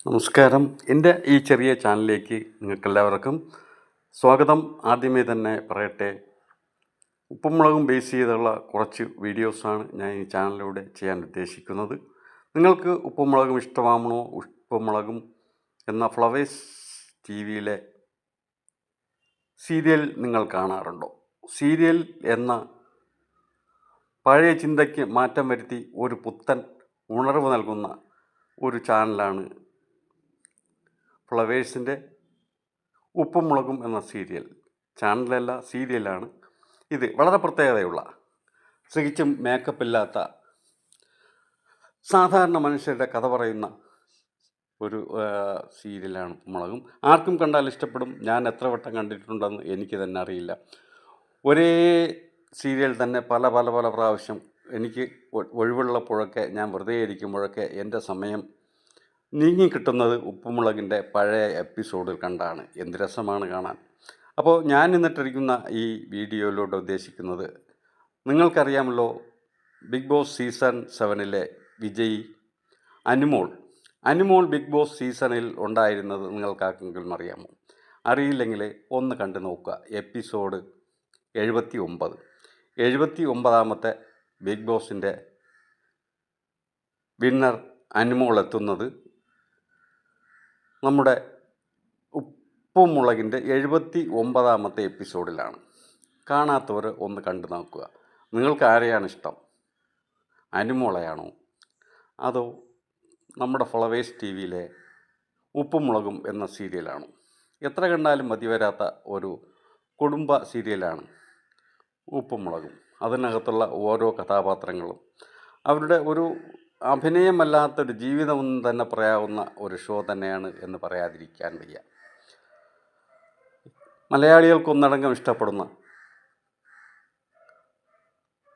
നമസ്കാരം. എൻ്റെ ഈ ചെറിയ ചാനലിലേക്ക് നിങ്ങൾക്കെല്ലാവർക്കും സ്വാഗതം. ആദ്യമേ തന്നെ പറയട്ടെ, ഉപ്പും മുളകും ബേസ് ചെയ്തുള്ള കുറച്ച് വീഡിയോസാണ് ഞാൻ ഈ ചാനലിലൂടെ ചെയ്യാൻ ഉദ്ദേശിക്കുന്നത്. നിങ്ങൾക്ക് ഉപ്പും മുളകും ഇഷ്ടമാണോ? ഉപ്പും മുളകും എന്ന ഫ്ലവേഴ്സ് TV-യിലെ സീരിയൽ നിങ്ങൾ കാണാറുണ്ടോ? സീരിയൽ എന്ന പഴയ ചിന്തയ്ക്ക് മാറ്റം വരുത്തി ഒരു പുത്തൻ ഉണർവ് നൽകുന്ന ഒരു ചാനലാണ് ഫ്ലവേഴ്സിൻ്റെ ഉപ്പും മുളകും എന്ന സീരിയൽ. ചാനലല്ല, സീരിയലാണ് ഇത്. വളരെ പ്രത്യേകതയുള്ള, തികച്ചും മേക്കപ്പില്ലാത്ത സാധാരണ മനുഷ്യരുടെ കഥ പറയുന്ന ഒരു സീരിയലാണ് ഉപ്പും മുളകും. ആർക്കും കണ്ടാൽ ഇഷ്ടപ്പെടും. ഞാൻ എത്ര വട്ടം കണ്ടിട്ടുണ്ടെന്ന് എനിക്ക് തന്നെ അറിയില്ല. ഒരേ സീരിയൽ തന്നെ പല പല പല പ്രാവശ്യം എനിക്ക് ഒഴിവുള്ളപ്പോഴൊക്കെ, ഞാൻ വെറുതെ ഇരിക്കുമ്പോഴൊക്കെ എൻ്റെ സമയം നീങ്ങിക്കിട്ടുന്നത് ഉപ്പുമുളകിൻ്റെ പഴയ എപ്പിസോഡ് കണ്ടാണ്. എന്ത് രസമാണ് കാണാൻ. അപ്പോൾ ഞാൻ ഇന്നിട്ടിരിക്കുന്ന ഈ വീഡിയോയിലൂടെ ഉദ്ദേശിക്കുന്നത്, നിങ്ങൾക്കറിയാമല്ലോ, ബിഗ് ബോസ് സീസൺ 7-ലെ വിജയി അനുമോൾ ബിഗ് ബോസ് സീസണിൽ ഉണ്ടായിരുന്നത് നിങ്ങൾക്കാർക്കെങ്കിലും അറിയാമോ? അറിയില്ലെങ്കിൽ ഒന്ന് കണ്ടു നോക്കുക. എപ്പിസോഡ് 79. 79ാമത്തെ ബിഗ് ബോസിൻ്റെ വിന്നർ അനുമോൾ എത്തുന്നത് നമ്മുടെ ഉപ്പും മുളകിൻ്റെ 79ാമത്തെ എപ്പിസോഡിലാണ്. കാണാത്തവർ ഒന്ന് കണ്ടു നോക്കുക. നിങ്ങൾക്ക് ആരെയാണ് ഇഷ്ടം? അനുമോളെയാണോ, അതോ നമ്മുടെ ഫ്ലവേഴ്സ് TV-യിലെ ഉപ്പും മുളകും എന്ന സീരിയലാണോ? എത്ര കണ്ടാലും മതി വരാത്ത ഒരു കുടുംബ സീരിയലാണ് ഉപ്പും മുളകും. അതിനകത്തുള്ള ഓരോ കഥാപാത്രങ്ങളും അവരുടെ ഒരു അഭിനയമല്ലാത്തൊരു ജീവിതമെന്ന് തന്നെ പറയാവുന്ന ഒരു ഷോ തന്നെയാണ് എന്ന് പറയാതിരിക്കാൻ വയ്യ. മലയാളികൾക്കൊന്നടങ്കം ഇഷ്ടപ്പെടുന്ന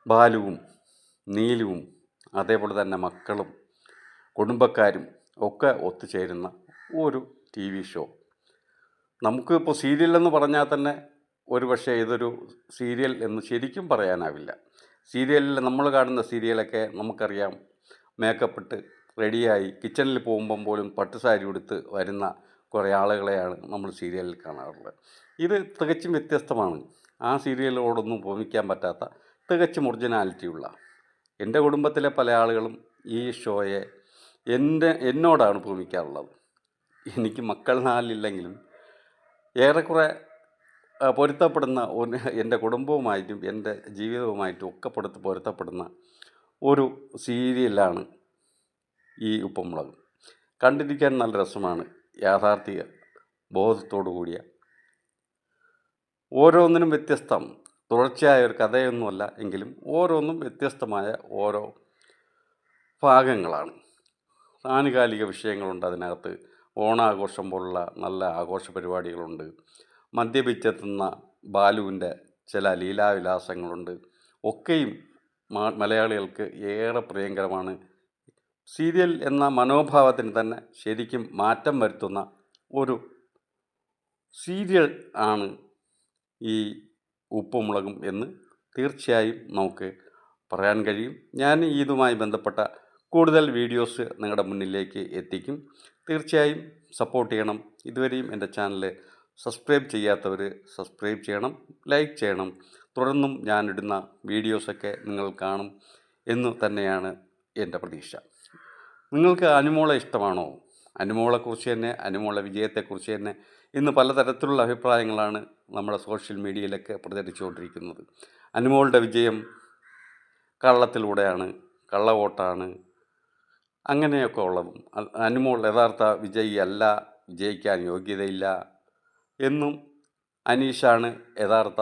ബാലുവും നീലുവും, അതേപോലെ തന്നെ മക്കളും കുടുംബക്കാരും ഒക്കെ ഒത്തുചേരുന്ന ഒരു TV ഷോ. നമുക്കിപ്പോൾ സീരിയൽ എന്ന് പറഞ്ഞാൽ തന്നെ ഒരുപക്ഷെ ഇതൊരു സീരിയൽ എന്ന് ശരിക്കും പറയാനാവില്ല. സീരിയലിൽ നമ്മൾ കാണുന്ന സീരിയലൊക്കെ നമുക്കറിയാം, മേക്കപ്പിട്ട് റെഡിയായി കിച്ചണിൽ പോകുമ്പം പോലും പട്ടുസാരി ഉടുത്ത് വരുന്ന കുറേ ആളുകളെയാണ് നമ്മൾ സീരിയലിൽ കാണാറുള്ളത്. ഇത് തികച്ചും വ്യത്യസ്തമാണ്. ആ സീരിയലുകളോടൊന്നും ഉപമിക്കാൻ പറ്റാത്ത തികച്ചും ഒറിജിനാലിറ്റിയുള്ള, എൻ്റെ കുടുംബത്തിലെ പല ആളുകളും ഈ ഷോയെ എന്നോടാണ് ഉപമിക്കാറുള്ളത്. എനിക്ക് മക്കൾ നാലില്ലെങ്കിലും ഏറെക്കുറെ പൊരുത്തപ്പെടുന്ന എൻ്റെ കുടുംബവുമായിട്ടും എൻ്റെ ജീവിതവുമായിട്ടും ഒക്കെ പൊരുത്തപ്പെടുന്ന ഒരു സീരിയലാണ് ഈ ഉപ്പും മുളകും. കണ്ടിരിക്കാൻ നല്ല രസമാണ്. യാഥാർത്ഥ്യ ബോധത്തോടു കൂടിയ, ഓരോന്നിനും വ്യത്യസ്തം, തുടർച്ചയായ ഒരു കഥയൊന്നുമല്ല എങ്കിലും ഓരോന്നും വ്യത്യസ്തമായ ഓരോ ഭാഗങ്ങളാണ്. ആനുകാലിക വിഷയങ്ങളുണ്ട് അതിനകത്ത്. ഓണാഘോഷം പോലുള്ള നല്ല ആഘോഷ പരിപാടികളുണ്ട്. മദ്യപിച്ചെത്തുന്ന ബാലുവിൻ്റെ ചില ലീലാവിലാസങ്ങളുണ്ട്. ഒക്കെയും മലയാളികൾക്ക് ഏറെ പ്രിയങ്കരമാണ്. സീരിയൽ എന്ന മനോഭാവത്തിന് തന്നെ ശരിക്കും മാറ്റം വരുത്തുന്ന ഒരു സീരിയൽ ആണ് ഈ ഉപ്പും മുളകും എന്ന് തീർച്ചയായും നമുക്ക് പറയാൻ കഴിയും. ഞാൻ ഇതുമായി ബന്ധപ്പെട്ട കൂടുതൽ വീഡിയോസ് നിങ്ങളുടെ മുന്നിലേക്ക് എത്തിക്കും. തീർച്ചയായും സപ്പോർട്ട് ചെയ്യണം. ഇതുവരെയും എൻ്റെ ചാനൽ സബ്സ്ക്രൈബ് ചെയ്യാത്തവർ സബ്സ്ക്രൈബ് ചെയ്യണം, ലൈക്ക് ചെയ്യണം. തുടർന്നും ഞാനിടുന്ന വീഡിയോസൊക്കെ നിങ്ങൾ കാണും എന്ന് തന്നെയാണ് എൻ്റെ പ്രതീക്ഷ. നിങ്ങൾക്ക് അനുമോളെ ഇഷ്ടമാണോ? അനുമോളെക്കുറിച്ച് തന്നെ, അനുമോളെ വിജയത്തെക്കുറിച്ച് തന്നെ ഇന്ന് പലതരത്തിലുള്ള അഭിപ്രായങ്ങളാണ് നമ്മുടെ സോഷ്യൽ മീഡിയയിലൊക്കെ പ്രചരിച്ചുകൊണ്ടിരിക്കുന്നത്. അനുമോളുടെ വിജയം കള്ളത്തിലൂടെയാണ്, കള്ളവോട്ടാണ്, അങ്ങനെയൊക്കെ ഉള്ളതും, അനുമോൾ യഥാർത്ഥ വിജയിയല്ല, വിജയിക്കാൻ യോഗ്യതയില്ല എന്നും, അനീഷാണ് യഥാർത്ഥ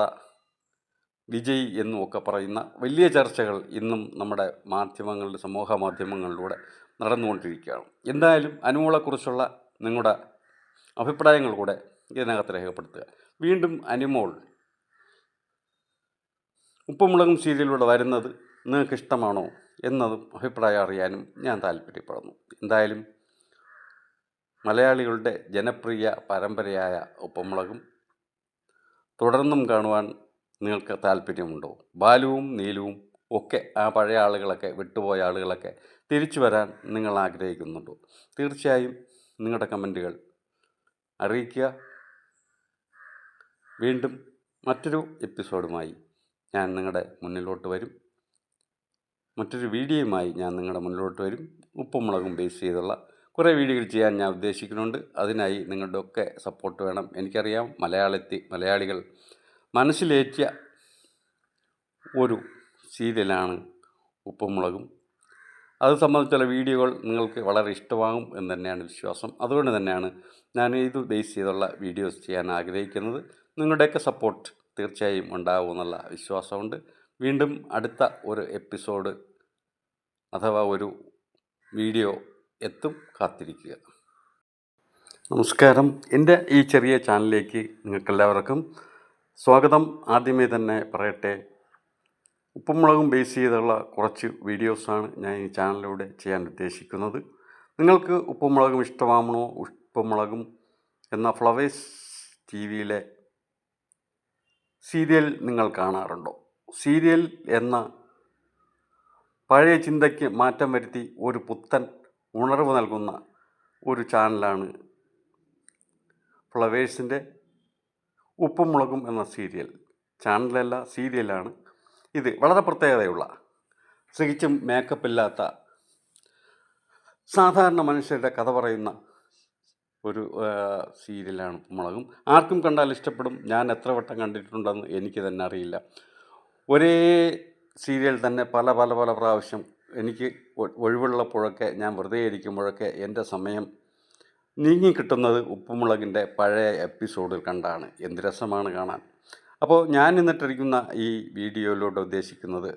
വിജയി എന്നും ഒക്കെ പറയുന്ന വലിയ ചർച്ചകൾ ഇന്നും നമ്മുടെ മാധ്യമങ്ങളുടെ, സമൂഹ മാധ്യമങ്ങളിലൂടെ നടന്നുകൊണ്ടിരിക്കുകയാണ്. എന്തായാലും അനുമോളെക്കുറിച്ചുള്ള നിങ്ങളുടെ അഭിപ്രായങ്ങൾ കൂടെ ഇതിനകത്ത് രേഖപ്പെടുത്തുക. വീണ്ടും അനുമോൾ ഉപ്പും മുളകും സീരിയലിലൂടെ വരുന്നത് നിങ്ങൾക്ക് ഇഷ്ടമാണോ എന്നതും അഭിപ്രായം അറിയാനും ഞാൻ താല്പര്യപ്പെടുന്നു. എന്തായാലും മലയാളികളുടെ ജനപ്രിയ പരമ്പരയായ ഉപ്പും മുളകും തുടർന്നും കാണുവാൻ നിങ്ങൾക്ക് താല്പര്യമുണ്ടോ? ബാലുവും നീലുവും ഒക്കെ, ആ പഴയ ആളുകളൊക്കെ, വിട്ടുപോയ ആളുകളൊക്കെ തിരിച്ചു വരാൻ നിങ്ങൾ ആഗ്രഹിക്കുന്നുണ്ടോ? തീർച്ചയായും നിങ്ങളുടെ കമൻറ്റുകൾ അറിയിക്കുക. വീണ്ടും മറ്റൊരു എപ്പിസോഡുമായി ഞാൻ നിങ്ങളുടെ മുന്നിലോട്ട് വരും. മറ്റൊരു വീഡിയോയുമായി ഞാൻ നിങ്ങളുടെ മുന്നിലോട്ട് വരും. ഉപ്പും മുളകും ബേസ് ചെയ്തുള്ള കുറേ വീഡിയോകൾ ചെയ്യാൻ ഞാൻ ഉദ്ദേശിക്കുന്നുണ്ട്. അതിനായി നിങ്ങളുടെ ഒക്കെ സപ്പോർട്ട് വേണം. എനിക്കറിയാം മലയാളികൾ മനസ്സിലേറ്റിയ ഒരു സീരിയലാണ് ഉപ്പും മുളകും. അത് സംബന്ധിച്ചുള്ള വീഡിയോകൾ നിങ്ങൾക്ക് വളരെ ഇഷ്ടമാകും എന്ന് തന്നെയാണ് വിശ്വാസം. അതുകൊണ്ട് തന്നെയാണ് ഞാൻ ഇത് ബേസ് ചെയ്തുള്ള വീഡിയോസ് ചെയ്യാൻ ആഗ്രഹിക്കുന്നത്. നിങ്ങളുടെയൊക്കെ സപ്പോർട്ട് തീർച്ചയായും ഉണ്ടാകുമെന്നുള്ള വിശ്വാസമുണ്ട്. വീണ്ടും അടുത്ത ഒരു എപ്പിസോഡ് അഥവാ ഒരു വീഡിയോ എത്തും, കാത്തിരിക്കുക. നമസ്കാരം. എൻ്റെ ഈ ചെറിയ ചാനലിലേക്ക് നിങ്ങൾക്കെല്ലാവർക്കും സ്വാഗതം. ആദ്യമേ തന്നെ പറയട്ടെ, ഉപ്പും മുളകും ബേസ് ചെയ്തുള്ള കുറച്ച് വീഡിയോസാണ് ഞാൻ ഈ ചാനലിലൂടെ ചെയ്യാൻ ഉദ്ദേശിക്കുന്നത്. നിങ്ങൾക്ക് ഉപ്പും മുളകും ഇഷ്ടമാണോ? ഉപ്പും മുളകും എന്ന ഫ്ലവേഴ്സ് ടിവിയിലെ സീരിയൽ നിങ്ങൾ കാണാറുണ്ടോ? സീരിയൽ എന്ന പഴയ ചിന്തയ്ക്ക് മാറ്റം വരുത്തി ഒരു പുത്തൻ ഉണർവ് നൽകുന്ന ഒരു ചാനലാണ് ഫ്ലവേഴ്സിൻ്റെ ഉപ്പും മുളകും എന്ന സീരിയൽ. ചാനലല്ല, സീരിയലാണ് ഇത്. വളരെ പ്രത്യേകതയുള്ള, തികച്ചും മേക്കപ്പില്ലാത്ത സാധാരണ മനുഷ്യരുടെ കഥ പറയുന്ന ഒരു സീരിയലാണ് ഉപ്പും മുളകും. ആർക്കും കണ്ടാൽ ഇഷ്ടപ്പെടും. ഞാൻ എത്ര വട്ടം കണ്ടിട്ടുണ്ടെന്ന് എനിക്ക് തന്നെ അറിയില്ല. ഒരേ സീരിയൽ തന്നെ പല പല പല പ്രാവശ്യം എനിക്ക് ഒഴിവുള്ളപ്പോഴൊക്കെ, ഞാൻ വെറുതെ ഇരിക്കുമ്പോഴൊക്കെ എൻ്റെ സമയം നീങ്ങിക്കിട്ടുന്നത് ഉപ്പും മുളകിൻ്റെ പഴയ എപ്പിസോഡിൽ കണ്ടാണ്. എന്ത് രസമാണ് കാണാൻ. അപ്പോൾ ഞാൻ ഇന്നിട്ടിരിക്കുന്ന ഈ വീഡിയോയിലൂടെ ഉദ്ദേശിക്കുന്നത്,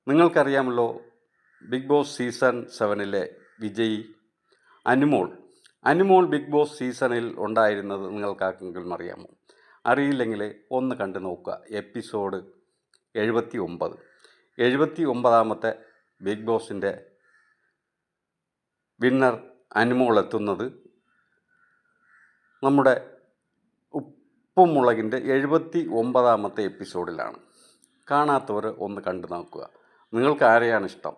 നിങ്ങൾക്കറിയാമല്ലോ ബിഗ് ബോസ് സീസൺ 7 വിജയി അനുമോൾ ബിഗ് ബോസ് സീസണിൽ ഉണ്ടായിരുന്നത് നിങ്ങൾക്കാർക്കെങ്കിലും അറിയാമോ? അറിയില്ലെങ്കിൽ ഒന്ന് കണ്ടു നോക്കുക. എപ്പിസോഡ് 79ാമത്തെ ബിഗ് ബോസിൻ്റെ വിന്നർ അനുമോൾ എത്തുന്നത് നമ്മുടെ ഉപ്പും മുളകിൻ്റെ 79ാമത്തെ എപ്പിസോഡിലാണ്. കാണാത്തവർ ഒന്ന് കണ്ടു നോക്കുക. നിങ്ങൾക്ക് ആരെയാണ് ഇഷ്ടം?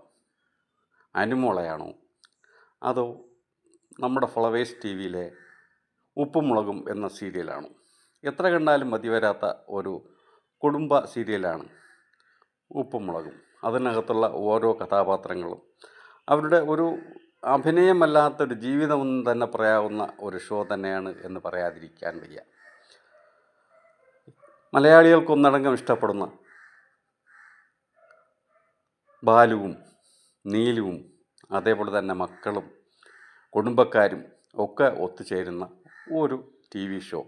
അനുമോളെയാണോ അതോ നമ്മുടെ ഫ്ലവേഴ്സ് ടിവിയിലെ ഉപ്പും മുളകും എന്ന സീരിയലാണോ? എത്ര കണ്ടാലും മതി വരാത്ത ഒരു കുടുംബ സീരിയലാണ് ഉപ്പും മുളകും. അതിനകത്തുള്ള ഓരോ കഥാപാത്രങ്ങളും അവരുടെ ഒരു അഭിനയമല്ലാത്തൊരു ജീവിതമെന്ന് തന്നെ പറയാവുന്ന ഒരു ഷോ തന്നെയാണ് എന്ന് പറയാതിരിക്കാൻ വയ്യ. മലയാളികൾക്കൊന്നടങ്കം ഇഷ്ടപ്പെടുന്ന ബാലുവും നീലുവും അതേപോലെ തന്നെ മക്കളും കുടുംബക്കാരും ഒക്കെ ഒത്തുചേരുന്ന ഒരു ടി വി ഷോ.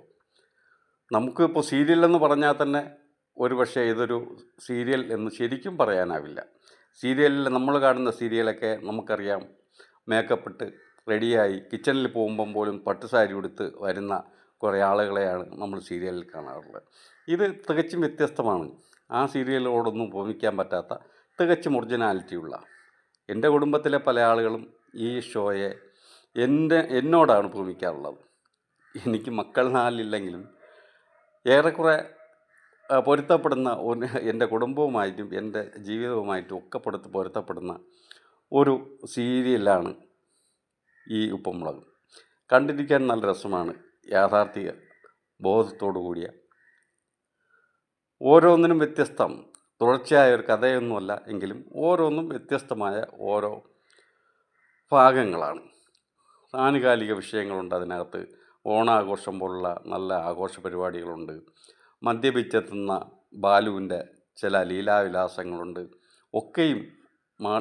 നമുക്കിപ്പോൾ സീരിയൽ എന്ന് പറഞ്ഞാൽ തന്നെ ഒരുപക്ഷെ ഇതൊരു സീരിയൽ എന്ന് ശരിക്കും പറയാനാവില്ല. സീരിയലിൽ നമ്മൾ കാണുന്ന സീരിയലൊക്കെ നമുക്കറിയാം, മേക്കപ്പിട്ട് റെഡിയായി കിച്ചണിൽ പോകുമ്പം പോലും പട്ടുസാരി ഉടുത്ത് വരുന്ന കുറേ ആളുകളെയാണ് നമ്മൾ സീരിയലിൽ കാണാറുള്ളത്. ഇത് തികച്ചും വ്യത്യസ്തമാണ്. ആ സീരിയലുകളോടൊന്നും ഉപമിക്കാൻ പറ്റാത്ത തികച്ചും ഒറിജിനാലിറ്റിയുള്ള, എൻ്റെ കുടുംബത്തിലെ പല ആളുകളും ഈ ഷോയെ എന്നോടാണ് ഉപമിക്കാറുള്ളത്. എനിക്ക് മക്കൾ 4 ഇല്ലെങ്കിലും ഏറെക്കുറെ പൊരുത്തപ്പെടുന്ന എൻ്റെ കുടുംബവുമായിട്ടും എൻ്റെ ജീവിതവുമായിട്ടും ഒക്കെ പൊരുത്തപ്പെടുന്ന ഒരു സീരിയലാണ് ഈ ഉപ്പും മുളകും. കണ്ടിരിക്കാൻ നല്ല രസമാണ്. യാഥാർത്ഥ്യ ബോധത്തോടു കൂടിയ, ഓരോന്നിനും വ്യത്യസ്തം, തുടർച്ചയായ ഒരു കഥയൊന്നുമല്ല എങ്കിലും ഓരോന്നും വ്യത്യസ്തമായ ഓരോ ഭാഗങ്ങളാണ്. ആനുകാലിക വിഷയങ്ങളുണ്ട് അതിനകത്ത്. ഓണാഘോഷം പോലുള്ള നല്ല ആഘോഷ പരിപാടികളുണ്ട്. മദ്യപിച്ചെത്തുന്ന ബാലുവിൻ്റെ ചില ലീലാവിലാസങ്ങളുണ്ട്. ഒക്കെയും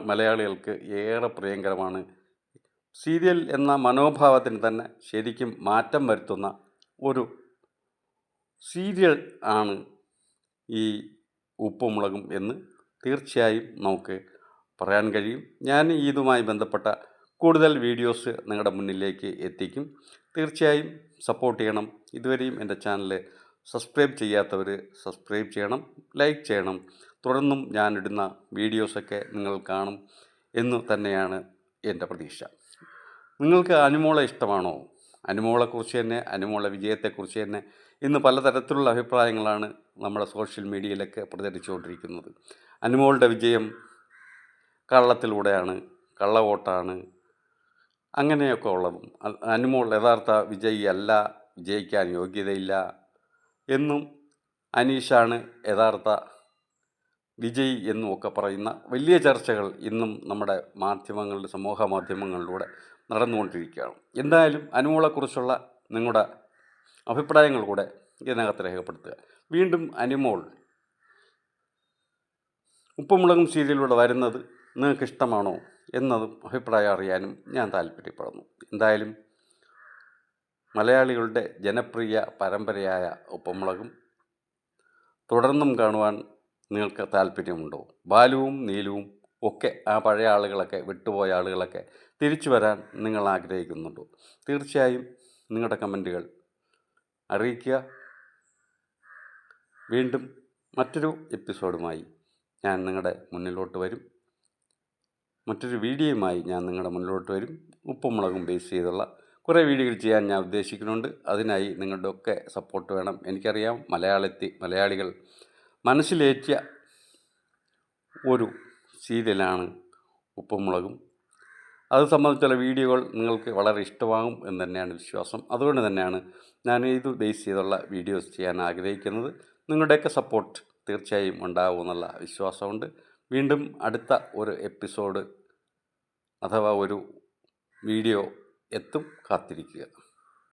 മലയാളികൾക്ക് ഏറെ പ്രിയങ്കരമാണ്. സീരിയൽ എന്ന മനോഭാവത്തിന് തന്നെ ശരിക്കും മാറ്റം വരുത്തുന്ന ഒരു സീരിയൽ ആണ് ഈ ഉപ്പും മുളകും എന്ന് തീർച്ചയായും നമുക്ക് പറയാൻ കഴിയും. ഞാൻ ഇതുമായി ബന്ധപ്പെട്ട കൂടുതൽ വീഡിയോസ് നിങ്ങളുടെ മുന്നിലേക്ക് എത്തിക്കും. തീർച്ചയായും സപ്പോർട്ട് ചെയ്യണം. ഇതുവരെയും എൻ്റെ ചാനൽ സബ്സ്ക്രൈബ് ചെയ്യാത്തവർ സബ്സ്ക്രൈബ് ചെയ്യണം, ലൈക്ക് ചെയ്യണം. തുടർന്നും ഞാനിടുന്ന വീഡിയോസൊക്കെ നിങ്ങൾ കാണും എന്ന് തന്നെയാണ് എൻ്റെ പ്രതീക്ഷ. നിങ്ങൾക്ക് അനുമോളെ ഇഷ്ടമാണോ? അനുമോളെക്കുറിച്ച് തന്നെ, അനുമോളെ വിജയത്തെക്കുറിച്ച് തന്നെ ഇന്ന് പലതരത്തിലുള്ള അഭിപ്രായങ്ങളാണ് നമ്മുടെ സോഷ്യൽ മീഡിയയിലൊക്കെ പ്രചരിച്ചുകൊണ്ടിരിക്കുന്നത്. അനുമോളുടെ വിജയം കള്ളത്തിലൂടെയാണ്, കള്ളവോട്ടാണ്, അങ്ങനെയൊക്കെ ഉള്ളതും അനുമോൾ യഥാർത്ഥ വിജയിയല്ല, വിജയിക്കാൻ യോഗ്യതയില്ല എന്നും അനീഷാണ് യഥാർത്ഥ വിജയ് എന്നും ഒക്കെ പറയുന്ന വലിയ ചർച്ചകൾ ഇന്നും നമ്മുടെ സമൂഹ മാധ്യമങ്ങളിലൂടെ നടന്നുകൊണ്ടിരിക്കുകയാണ്. എന്തായാലും അനുമോളെക്കുറിച്ചുള്ള നിങ്ങളുടെ അഭിപ്രായങ്ങൾ കൂടെ ഇതിനകത്ത് രേഖപ്പെടുത്തുക. വീണ്ടും അനുമോൾ ഉപ്പുമുളകും സീരിയലിലൂടെ വരുന്നത് നിങ്ങൾക്ക് ഇഷ്ടമാണോ എന്നതും അഭിപ്രായം അറിയാനും ഞാൻ താല്പര്യപ്പെടുന്നു. എന്തായാലും മലയാളികളുടെ ജനപ്രിയ പരമ്പരയായ ഉപ്പുമുളകും തുടർന്നും കാണുവാൻ നിങ്ങൾക്ക് താല്പര്യമുണ്ടോ? ബാലുവും നീലുവും ഒക്കെ ആ പഴയ ആളുകളൊക്കെ, വിട്ടുപോയ ആളുകളൊക്കെ തിരിച്ചു വരാൻ നിങ്ങൾ ആഗ്രഹിക്കുന്നുണ്ടോ? തീർച്ചയായും നിങ്ങളുടെ കമൻറ്റുകൾ അറിയിക്കുക. വീണ്ടും മറ്റൊരു എപ്പിസോഡുമായി ഞാൻ നിങ്ങളുടെ മുന്നിലോട്ട് വരും. മറ്റൊരു വീഡിയോയുമായി ഞാൻ നിങ്ങളുടെ മുന്നിലോട്ട് വരും. ഉപ്പും മുളകും ബേസ് ചെയ്തുള്ള കുറേ വീഡിയോകൾ ചെയ്യാൻ ഞാൻ ഉദ്ദേശിക്കുന്നുണ്ട്. അതിനായി നിങ്ങളുടെ ഒക്കെ സപ്പോർട്ട് വേണം. എനിക്കറിയാം മലയാളികൾ മനസ്സിലേറ്റിയ ഒരു സീരിയലാണ് ഉപ്പും മുളകും. അത് സംബന്ധിച്ചുള്ള വീഡിയോകൾ നിങ്ങൾക്ക് വളരെ ഇഷ്ടമാകും എന്ന് തന്നെയാണ് വിശ്വാസം. അതുകൊണ്ട് തന്നെയാണ് ഞാൻ ഇത് ബേസ് ചെയ്തുള്ള വീഡിയോസ് ചെയ്യാൻ ആഗ്രഹിക്കുന്നത്. നിങ്ങളുടെയൊക്കെ സപ്പോർട്ട് തീർച്ചയായും ഉണ്ടാകുമെന്നുള്ള വിശ്വാസമുണ്ട്. വീണ്ടും അടുത്ത ഒരു എപ്പിസോഡ് അഥവാ ഒരു വീഡിയോ എത്തും. കാത്തിരിക്കുക.